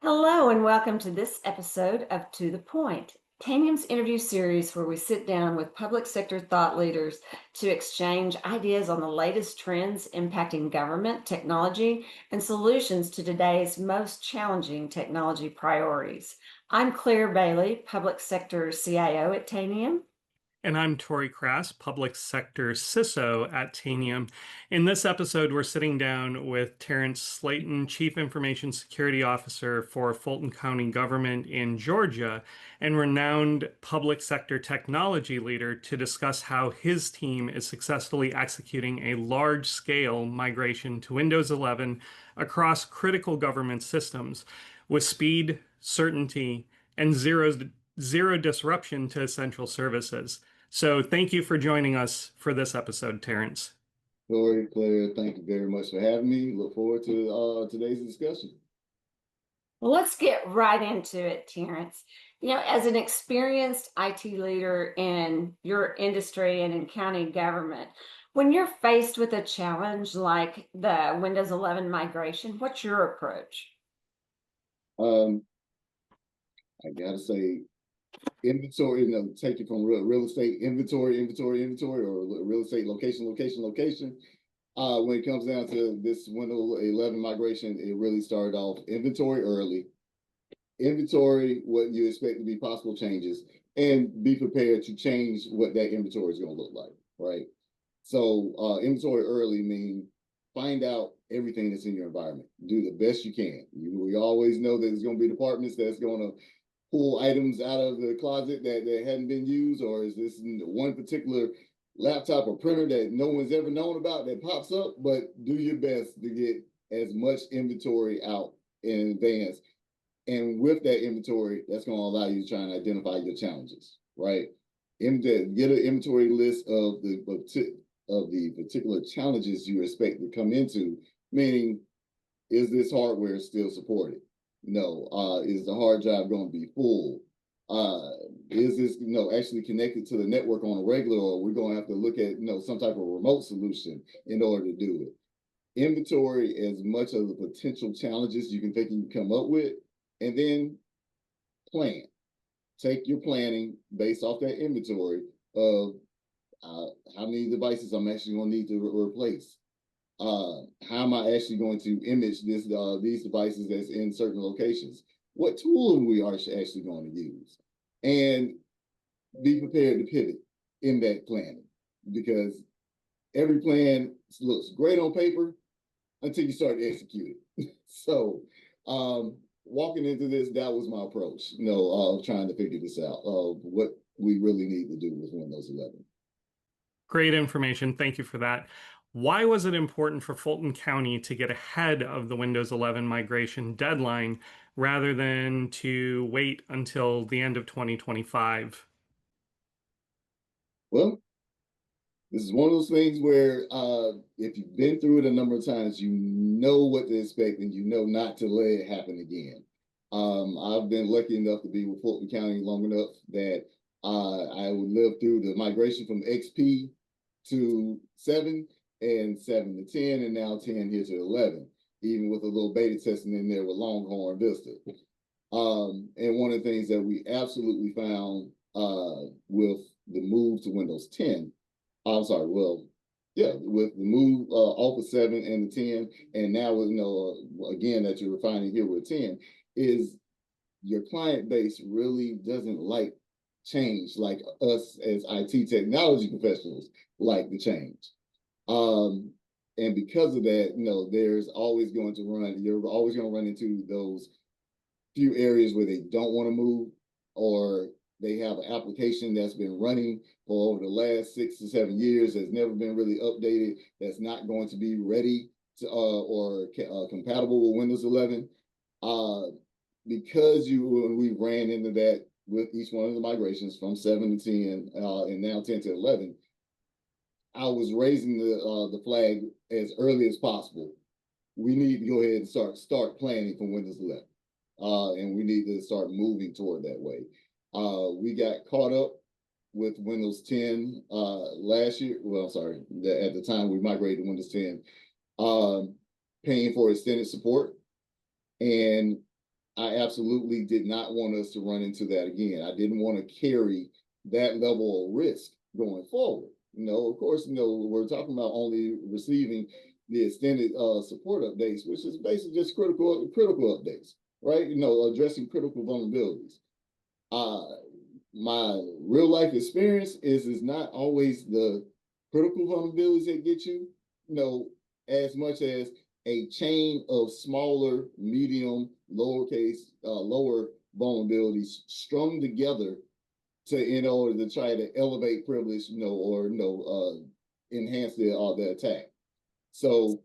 Hello, and welcome to this episode of To the Point, Tanium's interview series where we sit down with public sector thought leaders to exchange ideas on the latest trends impacting government, technology, and solutions to today's most challenging technology priorities. I'm Claire Bailey, Public Sector CIO at Tanium. And I'm Tori Crass, Public Sector CISO at Tanium. In this episode, we're sitting down with Terrence Slaton, Chief Information Security Officer for Fulton County Government in Georgia, and renowned public sector technology leader to discuss how his team is successfully executing a large-scale migration to Windows 11 across critical government systems with speed, certainty, and zero disruption to essential services. So thank you for joining us for this episode, Terrence. Lori, Claire, thank you very much for having me. Look forward to today's discussion. Well, let's get right into it, Terrence. As an experienced IT leader in your industry and in county government, when you're faced with a challenge like the Windows 11 migration, what's your approach? Um, I gotta say, inventory, take it from real estate inventory, or real estate location. When it comes down to this Windows 11 migration, it really started off inventory early. Inventory what you expect to be possible changes, and be prepared to change what that inventory is going to look like, right? So inventory early means find out everything that's in your environment. Do the best you can. We always know that there's going to be departments that's going to pull items out of the closet that hadn't been used, or is this one particular laptop or printer that no one's ever known about that pops up? But do your best to get as much inventory out in advance. And with that inventory, that's going to allow you to try and identify your challenges, right? Get an inventory list of the particular challenges you expect to come into, meaning, is this hardware still supported? No. Is the hard drive going to be full? Is this actually connected to the network on a regular, or we're going to have to look at some type of remote solution in order to do it? Inventory as much of the potential challenges you can think you can come up with, and then plan. Take your planning based off that inventory of how many devices I'm actually going to need to replace. How am I actually going to image these devices that's in certain locations? What tool are we actually going to use? And be prepared to pivot in that planning, because every plan looks great on paper until you start to execute it. So walking into this, that was my approach, trying to figure this out, what we really need to do with Windows 11. Great information. Thank you for that. Why was it important for Fulton County to get ahead of the Windows 11 migration deadline rather than to wait until the end of 2025? Well, this is one of those things where if you've been through it a number of times, you know what to expect, and you know not to let it happen again. I've been lucky enough to be with Fulton County long enough that I would live through the migration from XP to 7 and 7 to 10, and now 10 here to 11, even with a little beta testing in there with Longhorn Vista. And one of the things that we absolutely found with the move to Windows 10, I'm sorry, well, yeah, with the move off of 7 and the 10, and now with again that you're refining here with 10, is your client base really doesn't like change like us as IT technology professionals like the change. And because of that, there's always going to you're always going to run into those few areas where they don't want to move, or they have an application that's been running for over the last 6 to 7 years, that's never been really updated, that's not going to be ready to or compatible with Windows 11. Because we ran into that with each one of the migrations from 7 to 10 and now 10 to 11, I was raising the flag as early as possible. We need to go ahead and start planning for Windows 11, and we need to start moving toward that way. We got caught up with Windows 10 last year. Well, I'm sorry, at the time we migrated to Windows 10, paying for extended support, and I absolutely did not want us to run into that again. I didn't want to carry that level of risk going forward. Of course, we're talking about only receiving the extended support updates, which is basically just critical updates, right? Addressing critical vulnerabilities. My real life experience is not always the critical vulnerabilities that get you, as much as a chain of smaller, medium, lower vulnerabilities strung together in order to try to elevate privilege, or enhance the attack. So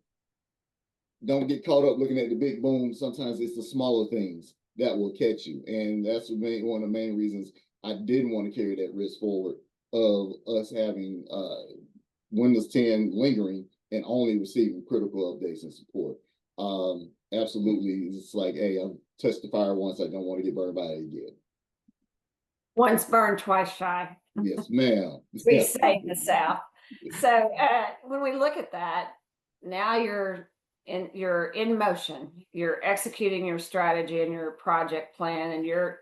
don't get caught up looking at the big boom. Sometimes it's the smaller things that will catch you, and that's one of the main reasons I didn't want to carry that risk forward of us having Windows 10 lingering and only receiving critical updates and support. Absolutely, it's like, hey, I've touched the fire once. I don't want to get burned by it again. Once burned, twice shy. Yes, ma'am. We say in the South. So when we look at that, now you're in motion. You're executing your strategy and your project plan, and you're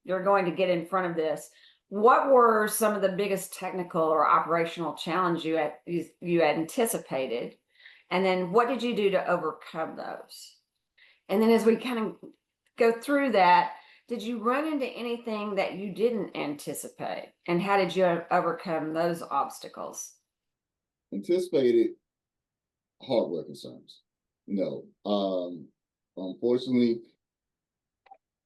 going to get in front of this. What were some of the biggest technical or operational challenges you had anticipated? And then what did you do to overcome those? And then as we kind of go through that, did you run into anything that you didn't anticipate? And how did you overcome those obstacles? Anticipated hardware concerns. No. Unfortunately,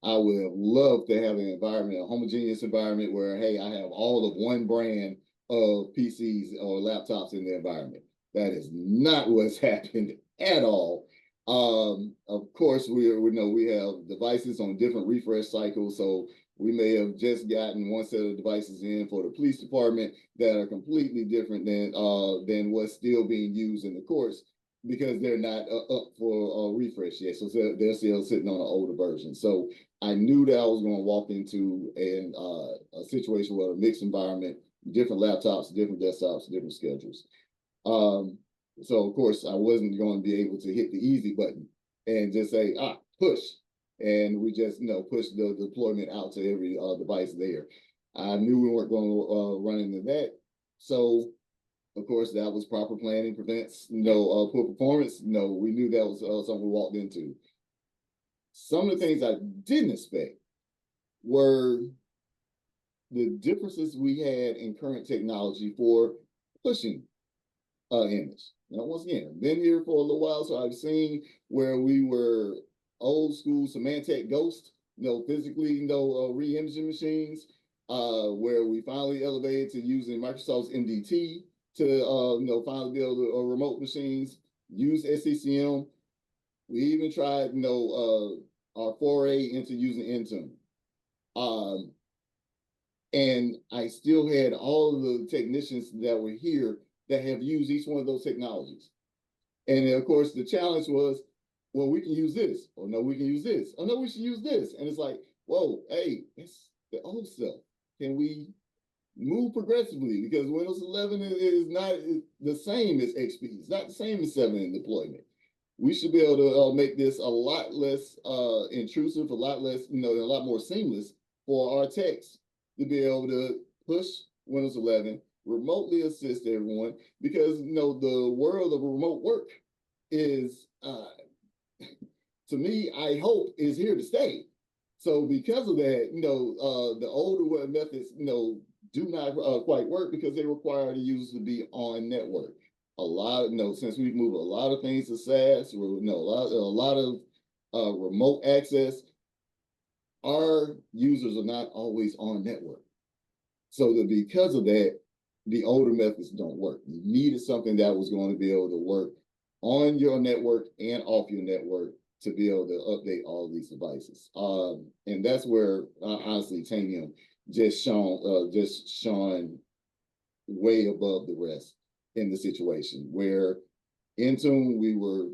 I would have loved to have an environment, a homogeneous environment where, hey, I have all of one brand of PCs or laptops in the environment. That is not what's happened at all. Of course, we have devices on different refresh cycles, so we may have just gotten one set of devices in for the police department that are completely different than what's still being used in the courts, because they're not up for a refresh yet. So they're still sitting on an older version. So I knew that I was going to walk into a situation where a mixed environment, different laptops, different desktops, different schedules. So of course I wasn't going to be able to hit the easy button and just say, push. And we just, push the deployment out to every device there. I knew we weren't going to run into that. So of course, that was proper planning prevents poor performance. We knew that was something we walked into. Some of the things I didn't expect were the differences we had in current technology for pushing image. Now, once again, I've been here for a little while, so I've seen where we were old school Symantec Ghost, physically, re-imaging machines, where we finally elevated to using Microsoft's MDT to finally be able to remote machines, use SCCM. We even tried our foray into using Intune. And I still had all of the technicians that were here that have used each one of those technologies. And of course the challenge was, well, we can use this, or no, we can use this, or no, we should use this. And it's like, whoa, hey, it's the old stuff. Can we move progressively? Because Windows 11 is not the same as XP. It's not the same as 7 in deployment. We should be able to make this a lot less intrusive, a lot less, a lot more seamless for our techs to be able to push Windows 11, remotely assist everyone, because the world of remote work is, to me, I hope, is here to stay. So because of that, the older methods, do not quite work because they require the user to be on network. A lot, since we've moved a lot of things to SaaS, a lot of remote access, our users are not always on network. So that because of that, the older methods don't work. You needed something that was going to be able to work on your network and off your network to be able to update all of these devices. And that's where, honestly, Tanium just shone way above the rest in the situation, where Intune, we were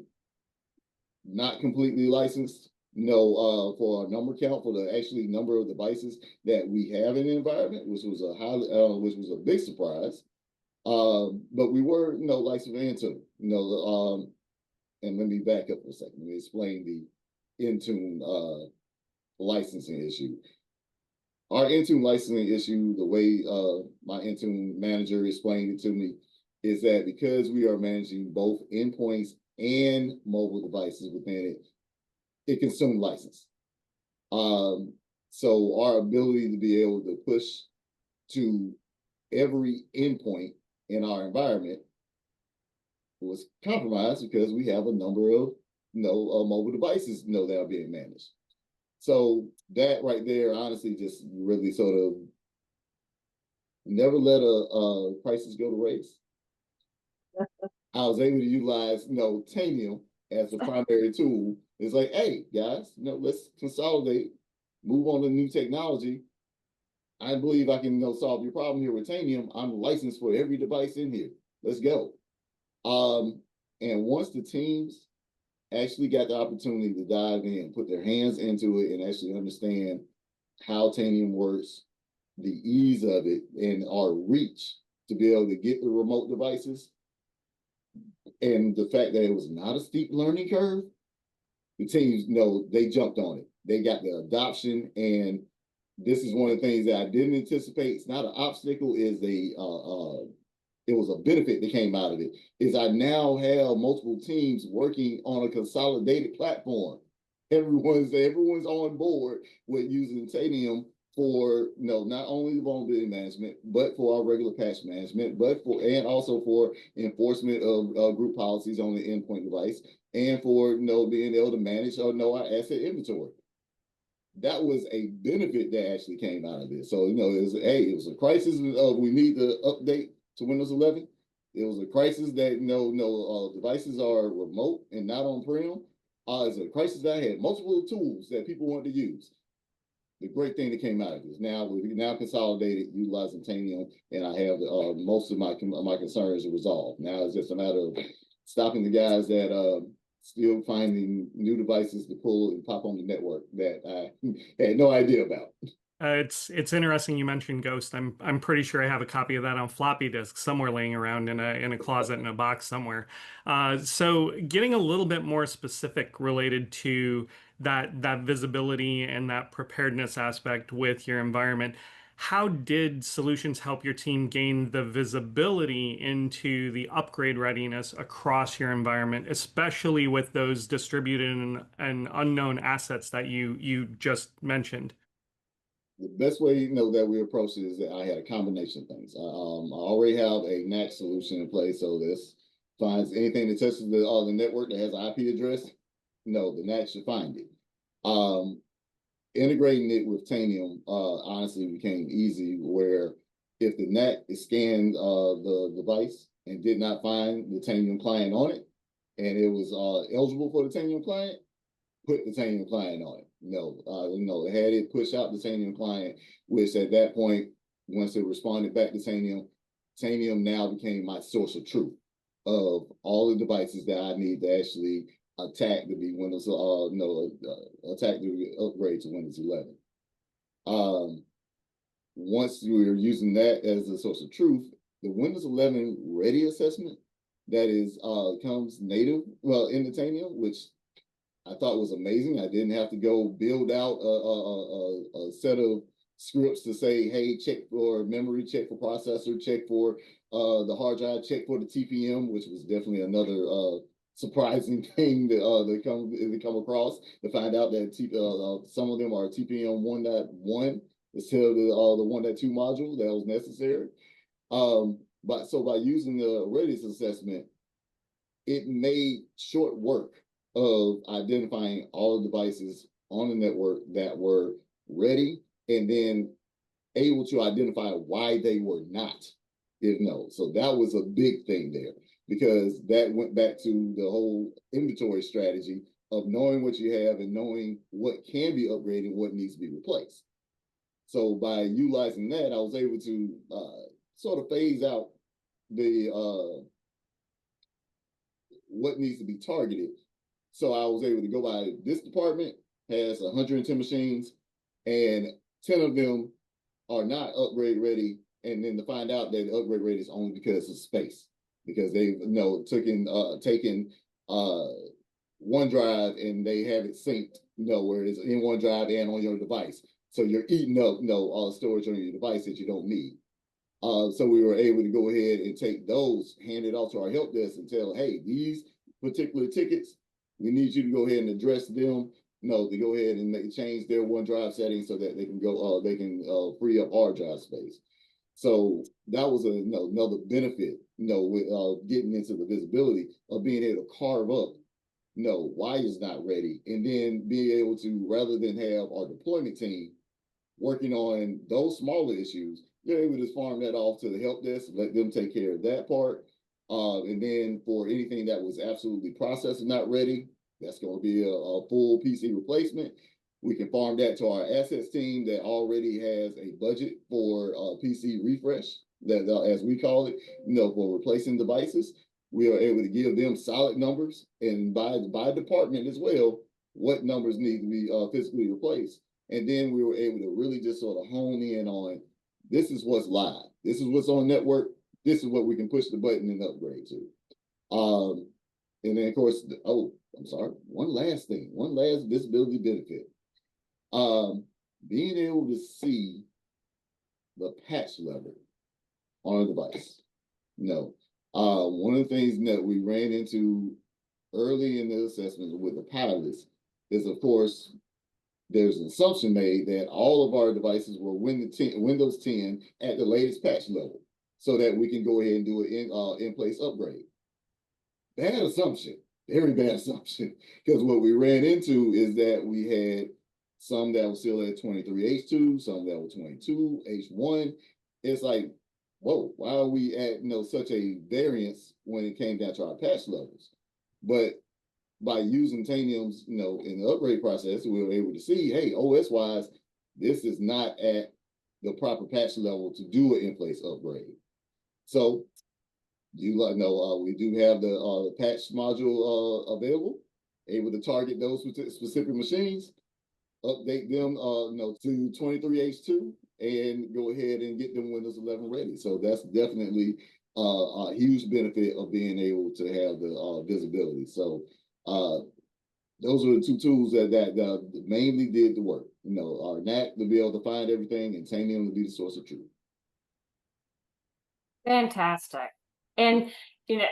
not completely licensed, for our number count, for the actually number of devices that we have in the environment, which was a big surprise. But we were, licensed for Intune, and let me back up for a second. Let me explain the Intune licensing issue. Our Intune licensing issue, the way my Intune manager explained it to me, is that because we are managing both endpoints and mobile devices within it, it consumes license. So our ability to be able to push to every endpoint in our environment was compromised because we have a number of mobile devices that are being managed. So that right there, honestly, just really sort of never let a crisis go to waste. I was able to utilize Tanium as the primary tool. It's like, hey guys, let's consolidate, move on to new technology. I believe I can solve your problem here with Tanium. I'm licensed for every device in here. Let's go. And once the teams actually got the opportunity to dive in, put their hands into it, and actually understand how Tanium works, the ease of it, and our reach to be able to get the remote devices, and the fact that it was not a steep learning curve, the teams they jumped on it. They got the adoption, and this is one of the things that I didn't anticipate. It's not an obstacle, it was a benefit that came out of it, is I now have multiple teams working on a consolidated platform. Everyone's on board with using Tanium for not only the vulnerability management, but for our regular patch management, and also for enforcement of group policies on the endpoint device, and for being able to manage our asset inventory. That was a benefit that actually came out of it. So it was a crisis of we need to update to Windows 11. It was a crisis that devices are remote and not on-prem. It's a crisis that I had multiple tools that people want to use. The great thing that came out of this, now we now consolidated utilizing Tanium, and I have most of my concerns resolved. Now it's just a matter of stopping the guys that still finding new devices to pull and pop on the network that I had no idea about. It's interesting you mentioned Ghost. I'm pretty sure I have a copy of that on floppy disk somewhere laying around in a closet in a box somewhere. So getting a little bit more specific related to that visibility and that preparedness aspect with your environment, how did solutions help your team gain the visibility into the upgrade readiness across your environment, especially with those distributed and unknown assets that you just mentioned? The best way that we approached it is that I had a combination of things. I already have a NAC solution in place, so this finds anything that touches the network that has an IP address. The NAC should find it. Integrating it with Tanium honestly became easy, where if the NAC scanned the device and did not find the Tanium client on it, and it was eligible for the Tanium client, put the Tanium client on it. It had it push out the Tanium client, which at that point, once it responded back to Tanium now became my source of truth of all the devices that I need to actually attack to be Windows, attack to upgrade to Windows 11. Once we were using that as a source of truth, the Windows 11 ready assessment that is comes native in the Tanium, which I thought was amazing. I didn't have to go build out a set of scripts to say, hey, check for memory, check for processor, check for the hard drive, check for the TPM, which was definitely another surprising thing that come across, to find out that some of them are TPM 1.1 instead of the 1.2 module that was necessary. But so by using the readiness assessment, it made short work of identifying all the devices on the network that were ready, and then able to identify why they were not. So that was a big thing there, because that went back to the whole inventory strategy of knowing what you have and knowing what can be upgraded, what needs to be replaced. So by utilizing that, I was able to sort of phase out the what needs to be targeted. So I was able to go by, this department has 110 machines, and 10 of them are not upgrade ready, and then to find out that the upgrade ready is only because of space, because they've taken OneDrive and they have it synced, where it's in OneDrive and on your device. So you're eating up, all the storage on your device that you don't need. So we were able to go ahead and take those, hand it off to our help desk and tell, hey, these particular tickets, we need you to go ahead and address them. To go ahead and change their OneDrive settings so that they can go, free up hard drive space. So that was another benefit, with getting into the visibility of being able to carve up, why it's not ready, and then being able to, rather than have our deployment team working on those smaller issues, you're able to farm that off to the help desk, let them take care of that part. And then for anything that was absolutely processed and not ready, that's going to be a full PC replacement. We can farm that to our assets team that already has a budget for PC refresh, that as we call it, for replacing devices. We are able to give them solid numbers, and by department as well, what numbers need to be physically replaced. And then we were able to really just sort of hone in on, this is what's live, this is what's on network, this is what we can push the button and upgrade to. And then of course, one last visibility benefit. Being able to see the patch level on a device. One of the things that we ran into early in the assessment with the pilots is, of course, there's an assumption made that all of our devices were Windows 10 at the latest patch level, so that we can go ahead and do an in-place upgrade. Bad assumption, very bad assumption, because what we ran into is that we had some that were still at 23H2, some that were 22H1. It's like, whoa, why are we at such a variance when it came down to our patch levels? But by using Tanium's, in the upgrade process, we were able to see, hey, OS wise, this is not at the proper patch level to do an in-place upgrade. So we do have the patch module available, able to target those specific machines, update them to 23H2, and go ahead and get them Windows 11 ready. So that's definitely a huge benefit of being able to have the visibility. So those are the two tools that mainly did the work. Our NAC to be able to find everything, and Tanium to be the source of truth. Fantastic. And,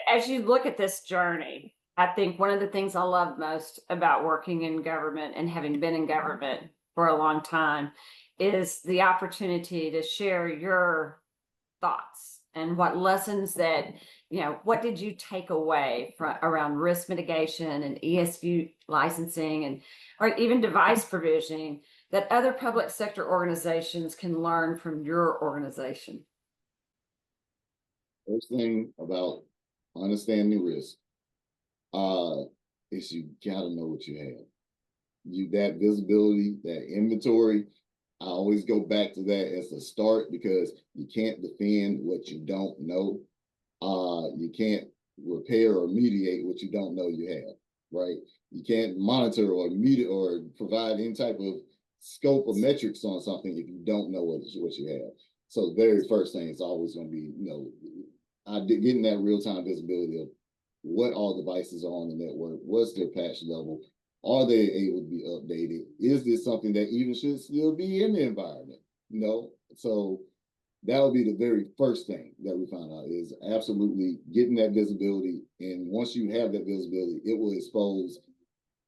as you look at this journey, I think one of the things I love most about working in government and having been in government for a long time is the opportunity to share your thoughts and what lessons that, what did you take away from around risk mitigation and ESV licensing or even device provisioning that other public sector organizations can learn from your organization? First thing about understanding risk is you gotta know what you have. That visibility, that inventory, I always go back to that as a start, because you can't defend what you don't know. You can't repair or mediate what you don't know you have, right? You can't monitor or provide any type of scope or metrics on something if you don't know what you have. So the very first thing is always going to be, getting that real-time visibility of what all devices are on the network, what's their patch level, are they able to be updated? Is this something that even should still be in the environment? So that would be the very first thing that we find out, is absolutely getting that visibility. And once you have that visibility, it will expose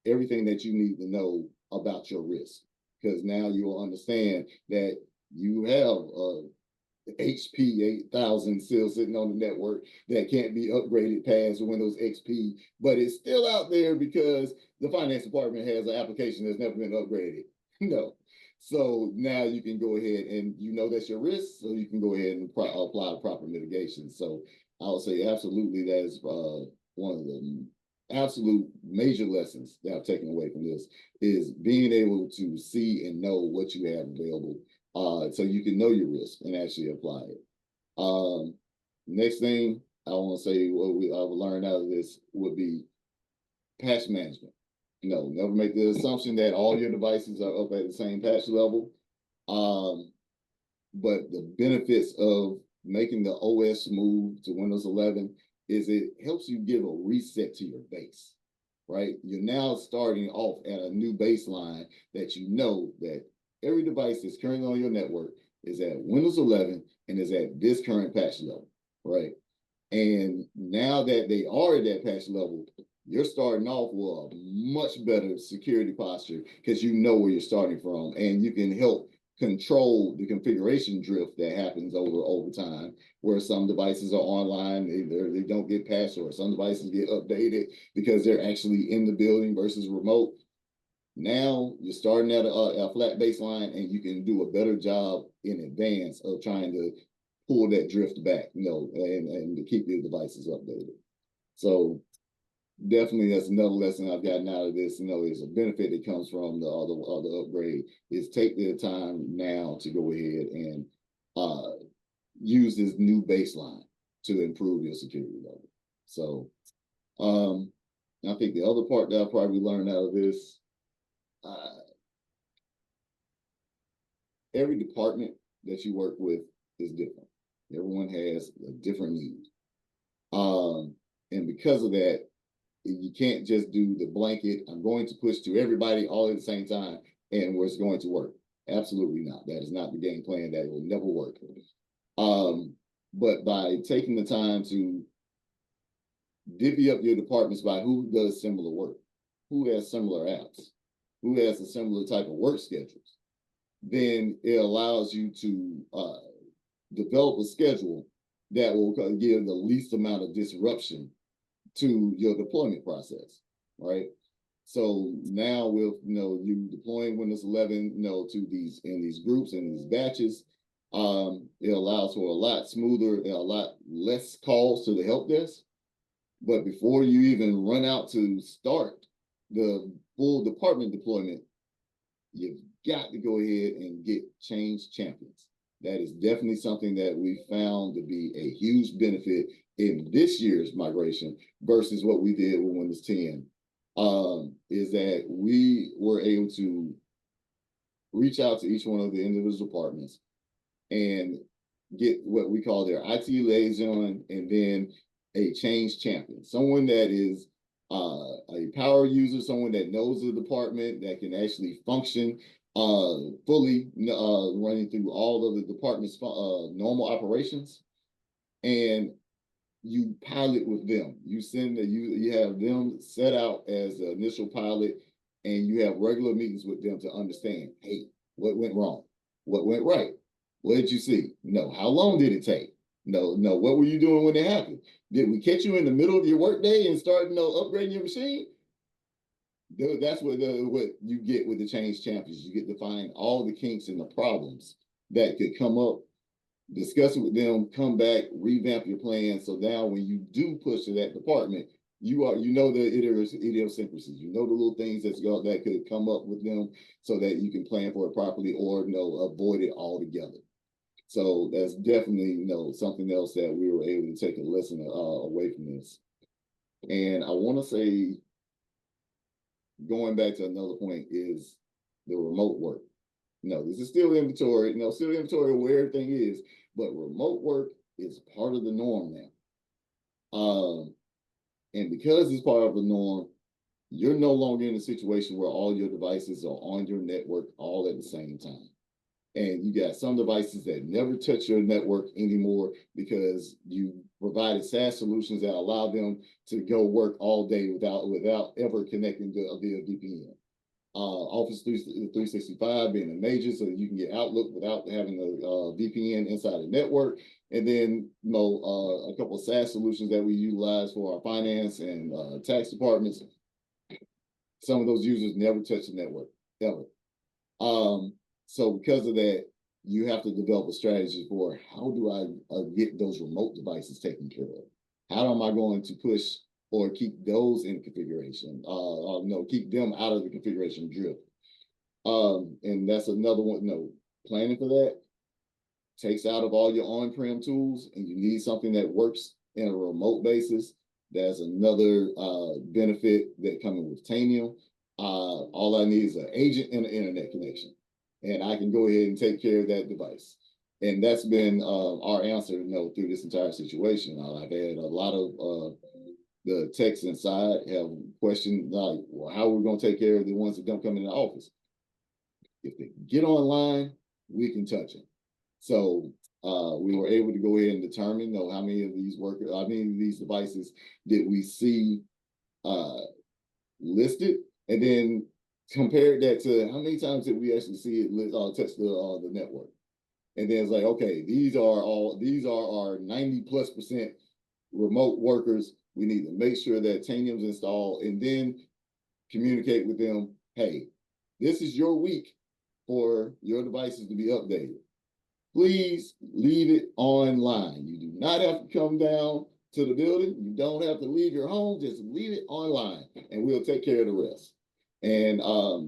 everything that you need to know about your risk, because now you will understand that you have HP 8000 still sitting on the network that can't be upgraded past Windows XP, but it's still out there because the finance department has an application that's never been upgraded. So now you can go ahead and that's your risk, so you can go ahead and apply proper mitigation. So I would say absolutely that is one of the absolute major lessons that I've taken away from this, is being able to see and know what you have available, so you can know your risk and actually apply it. Next thing I want to say, what I've learned out of this would be patch management. Never make the assumption that all your devices are up at the same patch level. But the benefits of making the OS move to Windows 11 is it helps you give a reset to your base. right? You're now starting off at a new baseline that you know that every device that's currently on your network is at Windows 11 and is at this current patch level, right? And now that they are at that patch level, you're starting off with a much better security posture because you know where you're starting from, and you can help control the configuration drift that happens over time, where some devices are online, they don't get patched, or some devices get updated because they're actually in the building versus remote. Now you're starting at a flat baseline, and you can do a better job in advance of trying to pull that drift back, and to keep your devices updated. So definitely that's another lesson I've gotten out of this. Is a benefit that comes from the upgrade is take the time now to go ahead and use this new baseline to improve your security level. So I think the other part that I probably learned out of this, every department that you work with is different. Everyone has a different need. And because of that, you can't just do the blanket, I'm going to push to everybody all at the same time, and where it's going to work. Absolutely not. That is not the game plan. That will never work. But by taking the time to divvy up your departments by who does similar work, who has similar apps, who has a similar type of work schedules, then it allows you to develop a schedule that will give the least amount of disruption to your deployment process, right? So now with you deploying Windows 11, to these groups and these batches, it allows for a lot smoother and a lot less calls to the help desk. But before you even run out to start the full department deployment, you've got to go ahead and get change champions. That is definitely something that we found to be a huge benefit in this year's migration versus what we did with Windows 10, is that we were able to reach out to each one of the individual departments and get what we call their IT liaison, and then a change champion, someone that is a power user, someone that knows the department, that can actually function fully, running through all of the department's normal operations. And you pilot with them. You have them set out as the initial pilot, and you have regular meetings with them to understand, hey, what went wrong? What went right? What did you see? No, how long did it take? No, what were you doing when it happened? Did we catch you in the middle of your workday and start, upgrading your machine? That's what you get with the change champions. You get to find all the kinks and the problems that could come up, discuss it with them, come back, revamp your plan. So now when you do push to that department, you know the idiosyncrasies, the little things that could come up with them, so that you can plan for it properly, or avoid it altogether. So that's definitely something else that we were able to take a lesson away from this. And I want to say, going back to another point, is the remote work. This is still inventory, still inventory where everything is, but remote work is part of the norm now. And because it's part of the norm, you're no longer in a situation where all your devices are on your network all at the same time. And you got some devices that never touch your network anymore because you provided SaaS solutions that allow them to go work all day without ever connecting via VPN. Office 365 being a major, so that you can get Outlook without having a VPN inside the network. And then a couple of SaaS solutions that we utilize for our finance and tax departments. Some of those users never touch the network ever. So because of that, you have to develop a strategy for, how do I get those remote devices taken care of? How am I going to push or keep those in configuration? Keep them out of the configuration drift. And that's another one. Planning for that takes out of all your on-prem tools, and you need something that works in a remote basis. That's another benefit that coming with Tanium. All I need is an agent and an internet connection, and I can go ahead and take care of that device. And that's been our answer, through this entire situation. I've had a lot of The techs inside have questioned like, well, how are we going to take care of the ones that don't come in the office? If they get online, we can touch them. So we were able to go ahead and determine, how many of these how many of these devices did we see listed, and then compared that to how many times did we actually see it touch the network. And then it's like, okay, these are our 90+% remote workers. We need to make sure that Tanium's installed, and then communicate with them, hey, this is your week for your devices to be updated. Please leave it online. You do not have to come down to the building. You don't have to leave your home. Just leave it online, and we'll take care of the rest. And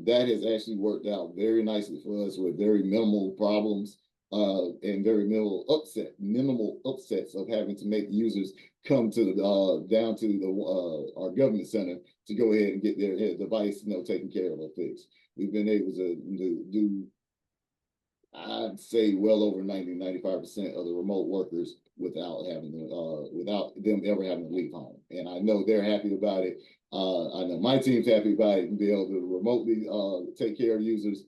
that has actually worked out very nicely for us with very minimal problems and very minimal upsets of having to make users come to the down to the our government center to go ahead and get their device taken care of or fixed. We've been able to do, I'd say, well over 90-95% of the remote workers without them ever having to leave home. And I know they're happy about it. I know my team's happy about it and be able to remotely take care of users.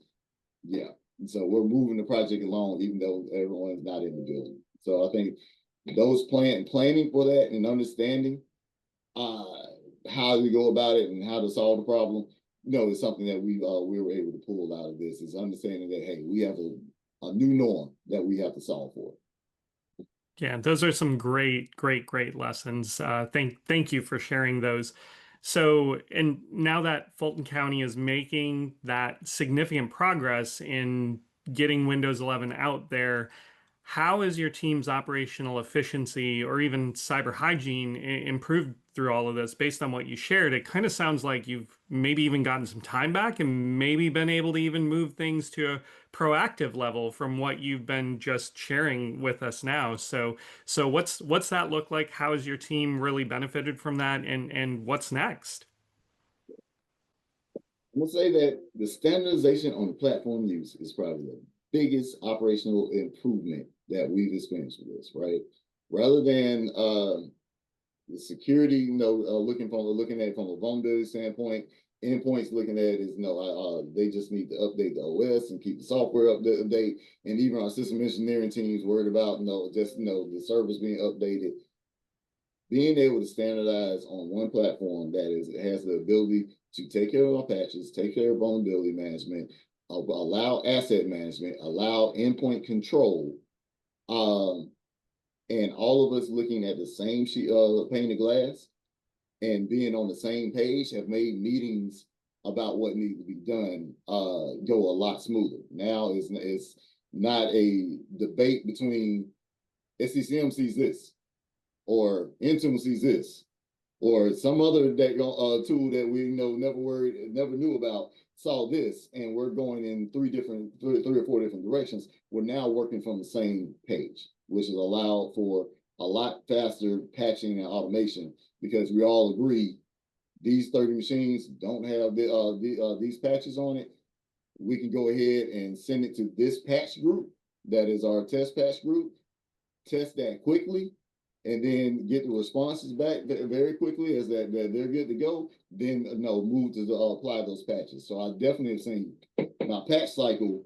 Yeah. And so we're moving the project along, even though everyone's not in the building. So I think those planning for that and understanding how we go about it and how to solve the problem, is something that we were able to pull out of this, is understanding that, hey, we have a new norm that we have to solve for. Yeah, those are some great lessons. Thank you for sharing those. So, and now that Fulton County is making that significant progress in getting Windows 11 out there, how is your team's operational efficiency or even cyber hygiene improved through all of this? Based on what you shared, it kind of sounds like you've maybe even gotten some time back and maybe been able to even move things to a proactive level from what you've been just sharing with us now. So what's that look like? How has your team really benefited from that, and what's next? I'm gonna say that the standardization on the platform use is probably the biggest operational improvement that we've experienced with this, right? Rather than the security, looking at it from a vulnerability standpoint, endpoints looking at it is they just need to update the OS and keep the software update, and even our system engineering teams worried about the servers being updated. Being able to standardize on one platform that has the ability to take care of our patches, take care of vulnerability management, allow asset management, allow endpoint control, and all of us looking at the same pane of glass and being on the same page have made meetings about what needs to be done go a lot smoother. Now it's not a debate between SCCM sees this, or Intune sees this, or some other tool that we never knew about saw this, and we're going in three or four different directions. We're now working from the same page, which has allowed for a lot faster patching and automation, because we all agree these 30 machines don't have these patches on it. We can go ahead and send it to this patch group that is our test patch group, test that quickly, and then get the responses back very quickly as that they're good to go, then move to apply those patches. So I definitely have seen my patch cycle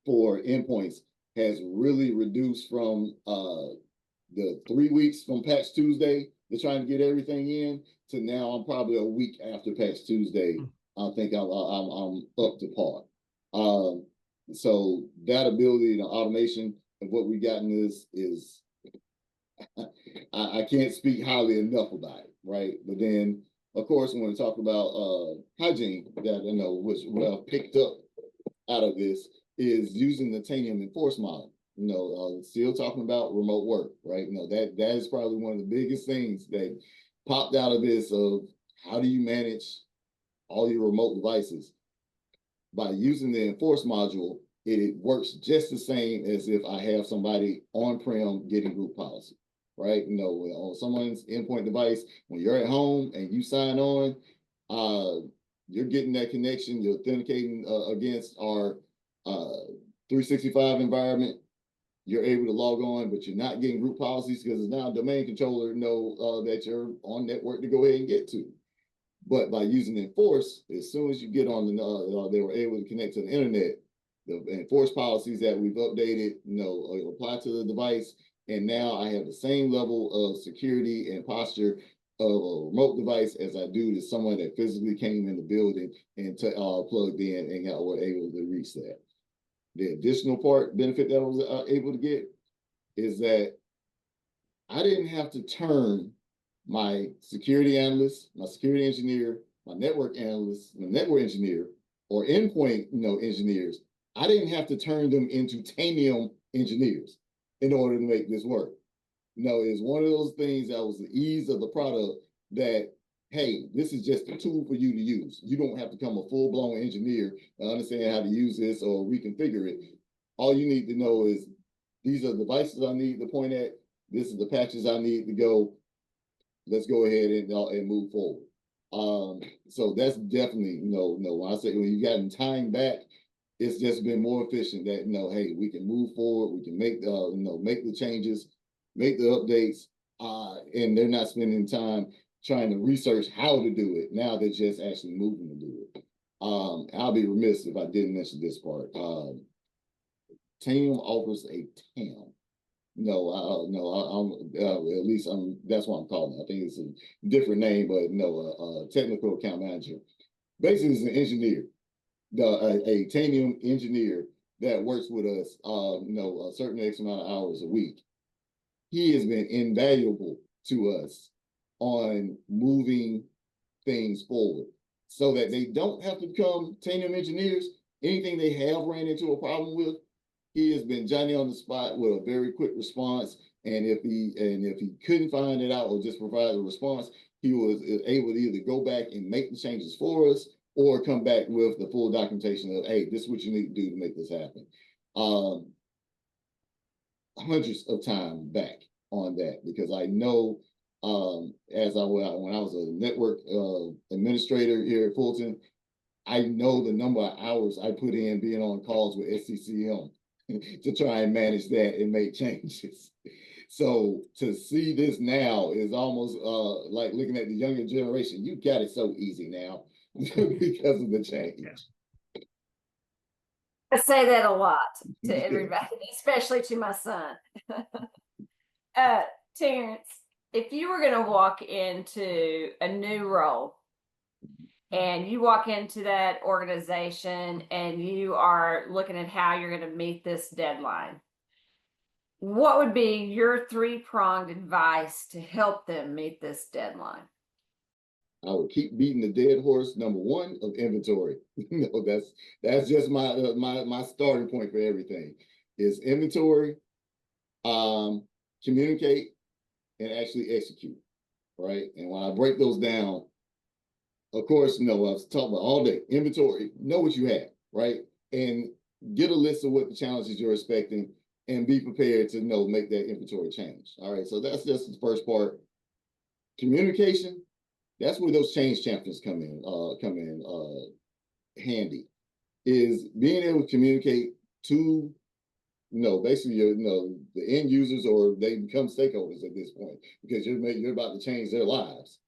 for endpoints has really reduced from the 3 weeks from Patch Tuesday to trying to get everything in to now I'm probably a week after Patch Tuesday. I think I'm up to par. So that ability, the automation of what we gotten is I can't speak highly enough about it, right? But then, of course, when we talk about hygiene, that was well picked up out of this is using the Tanium enforce model. Still talking about remote work, right? That is probably one of the biggest things that popped out of this of how do you manage all your remote devices. By using the enforce module, it works just the same as if I have somebody on-prem getting group policy, right? On someone's endpoint device, when you're at home and you sign on, you're getting that connection, you're authenticating against our 365 environment. you're able to log on, but you're not getting group policies because now domain controller know that you're on network to go ahead and get to. But by using enforce, as soon as you get on the, they were able to connect to the internet. The enforce policies that we've updated, apply to the device. And now I have the same level of security and posture of a remote device as I do to someone that physically came in the building and plugged in and were able to reach that. The additional benefit that I was able to get is that I didn't have to turn my security analyst, my security engineer, my network analyst, my network engineer, or endpoint engineers. I didn't have to turn them into Tanium engineers in order to make this work. It's one of those things that was the ease of the product that, hey, this is just a tool for you to use. You don't have to become a full-blown engineer and understand how to use this or reconfigure it. All you need to know is these are the devices I need to point at. This is the patches I need to go. Let's go ahead and move forward. So that's definitely, when I say when you gotten time back, it's just been more efficient that, hey, we can move forward. We can make the changes, make the updates, and they're not spending time trying to research how to do it. Now they're just actually moving to do it. I'll be remiss if I didn't mention this part. Tanium offers a TAM. At least that's what I'm calling it. I think it's a different name, but a technical account manager. Basically, it's an engineer, a Tanium engineer that works with us, a certain X amount of hours a week. He has been invaluable to us on moving things forward so that they don't have to become Tanium engineers. Anything they have ran into a problem with, he has been Johnny on the spot with a very quick response. And if he couldn't find it out or just provide a response, he was able to either go back and make the changes for us or come back with the full documentation of, hey, this is what you need to do to make this happen. Hundreds of times back on that, because I know when I was a network administrator here at Fulton, I know the number of hours I put in being on calls with SCCM to try and manage that and make changes. So to see this now is almost like looking at the younger generation. You got it so easy now because of the change. Yeah. I say that a lot to everybody, especially to my son. Terrence, if you were going to walk into a new role and you walk into that organization and you are looking at how you're going to meet this deadline, what would be your three-pronged advice to help them meet this deadline? I would keep beating the dead horse. Number one, of inventory. That's just my starting point for everything. Is inventory, communicate, and actually execute. Right. And when I break those down, of course, I was talking about all day. Inventory, know what you have, right? And get a list of what the challenges you're expecting and be prepared to make that inventory change. All right. So that's just the first part. Communication, that's where those change champions come in handy, is being able to communicate to basically the end users, or they become stakeholders at this point because you're about to change their lives.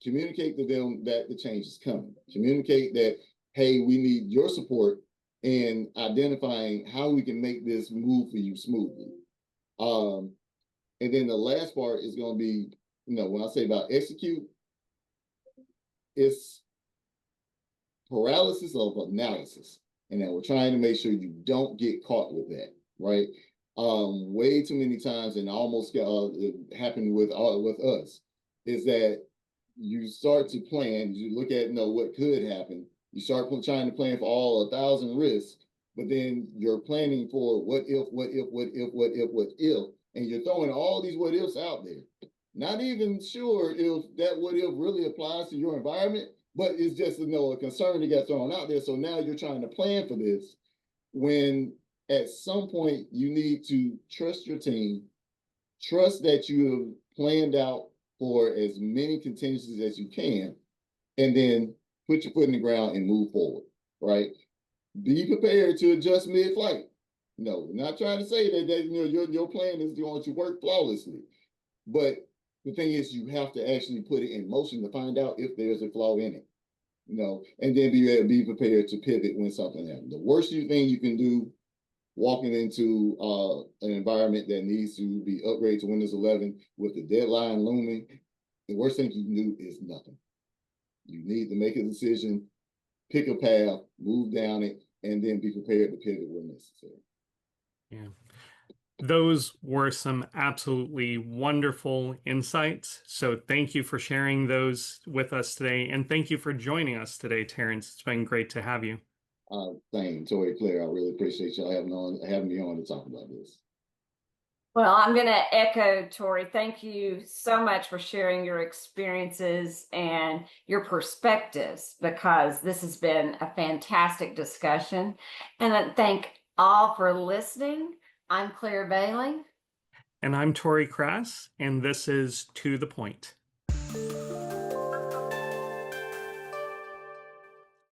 Communicate to them that the change is coming. Communicate that, hey, we need your support in identifying how we can make this move for you smoothly. And then the last part is going to be, when I say about execute, it's paralysis of analysis. And then we're trying to make sure you don't get caught with that, right? Way too many times, and almost it happened with us, is that you start to plan, you look at what could happen, you start trying to plan for all 1,000 risks, but then you're planning for what if, and you're throwing all these what ifs out there. Not even sure if that what if really applies to your environment, but it's just a concern that got thrown out there. So now you're trying to plan for this, when at some point you need to trust your team, trust that you have planned out for as many contingencies as you can, and then put your foot in the ground and move forward, right? Be prepared to adjust mid-flight. No, not trying to say that your plan is going to work flawlessly. But the thing is, you have to actually put it in motion to find out if there's a flaw in it. And then be prepared to pivot when something happens. The worst thing you can do walking into an environment that needs to be upgraded to Windows 11 with the deadline looming, the worst thing you can do is nothing. You need to make a decision, pick a path, move down it, and then be prepared to pivot when necessary. Yeah. Those were some absolutely wonderful insights. So thank you for sharing those with us today. And thank you for joining us today, Terrence. It's been great to have you. Thank you, Tori, Claire. I really appreciate y'all having me on to talk about this. Well, I'm going to echo Tori. Thank you so much for sharing your experiences and your perspectives, because this has been a fantastic discussion. And I thank all for listening. I'm Claire Bailey. And I'm Tori Crass, and this is To the Point.